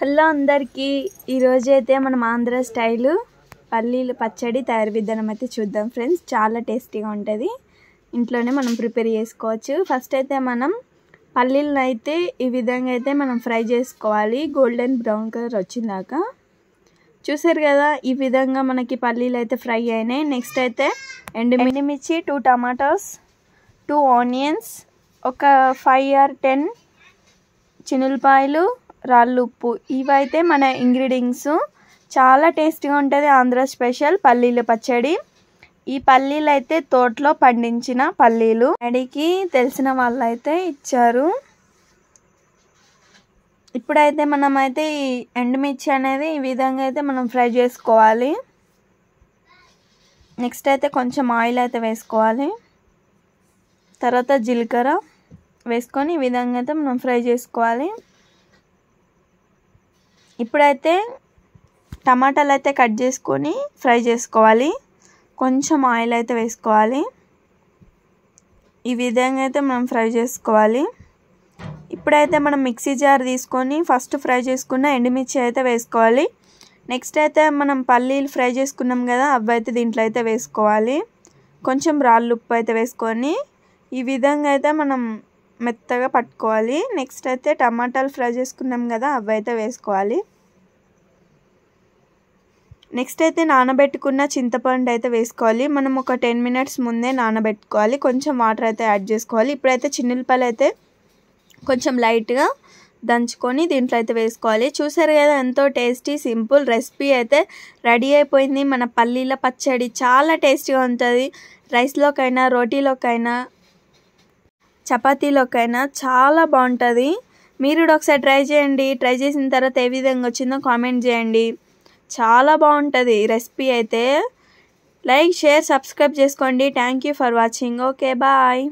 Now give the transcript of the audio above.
Hello అందరికీ ఈరోజైతే మనం ఆంధ్ర స్టైల్ పల్లీల పచ్చడి తయారు విధానం అయితే చూద్దాం ఫ్రెండ్స్. చాలా టేస్టీగా ఉంటుంది, ఇంట్లోనే మనం ప్రిపేర్ చేసుకోవచ్చు. ఫస్ట్ అయితే మనం పల్లీలను అయితే ఈ విధంగా అయితే మనం ఫ్రై చేసుకోవాలి, గోల్డెన్ బ్రౌన్ కలర్ వచ్చిందాక. చూసారు కదా, ఈ విధంగా మనకి పల్లీలు అయితే ఫ్రై అయినాయి. నెక్స్ట్ అయితే ఎండుమిర్చి, 2 టమాటాస్, 2 ఆనియన్స్, ఒక 5 or 10 చిన్నులపాయలు, రాళ్ళు ఉప్పు. ఇవైతే మన ఇంగ్రీడియంట్స్. చాలా టేస్టీగా ఉంటుంది ఆంధ్ర స్పెషల్ పల్లీల పచ్చడి. ఈ పల్లీలు అయితే తోటలో పండించిన పల్లీలు, డాడీకి తెలిసిన వాళ్ళు అయితే ఇచ్చారు. ఇప్పుడైతే మనమైతే ఈ ఎండుమిర్చి అనేది ఈ విధంగా అయితే మనం ఫ్రై చేసుకోవాలి. నెక్స్ట్ అయితే కొంచెం ఆయిల్ అయితే వేసుకోవాలి, తర్వాత జీలకర్ర వేసుకొని ఈ విధంగా అయితే మనం ఫ్రై చేసుకోవాలి. ఇప్పుడైతే టమాటాలు అయితే కట్ చేసుకొని ఫ్రై చేసుకోవాలి, కొంచెం ఆయిల్ అయితే వేసుకోవాలి. ఈ విధంగా అయితే మనం ఫ్రై చేసుకోవాలి. ఇప్పుడైతే మనం మిక్సీ జార్ తీసుకొని ఫస్ట్ ఫ్రై చేసుకున్న ఎండుమిర్చి అయితే వేసుకోవాలి. నెక్స్ట్ అయితే మనం పల్లీలు ఫ్రై చేసుకున్నాం కదా, అవి అయితే దీంట్లో అయితే వేసుకోవాలి. కొంచెం రాళ్ళు ఉప్పు అయితే వేసుకొని ఈ విధంగా అయితే మనం మెత్తగా పట్టుకోవాలి. నెక్స్ట్ అయితే టమాటాలు ఫ్రై చేసుకున్నాం కదా, అవి అయితే వేసుకోవాలి. నెక్స్ట్ అయితే నానబెట్టుకున్న చింతపండు అయితే వేసుకోవాలి. మనం ఒక 10 minutes ముందే నానబెట్టుకోవాలి. కొంచెం వాటర్ అయితే యాడ్ చేసుకోవాలి. ఇప్పుడైతే చిన్నులపాయలు అయితే కొంచెం లైట్గా దంచుకొని దీంట్లో అయితే వేసుకోవాలి. చూసారు కదా, ఎంతో టేస్టీ సింపుల్ రెసిపీ అయితే రెడీ అయిపోయింది. మన పల్లీల పచ్చడి చాలా టేస్టీగా ఉంటుంది. రైస్లోకైనా, రోటీలోకైనా, చపాతీలోకైనా చాలా బాగుంటుంది. మీరు కూడా ఒకసారి ట్రై చేయండి. ట్రై చేసిన తర్వాత ఏ విధంగా వచ్చిందో కామెంట్ చేయండి. చాలా బాగుంటుంది రెసిపీ అయితే. లైక్, షేర్, సబ్స్క్రైబ్ చేసుకోండి. Thank you for watching. Okay, bye.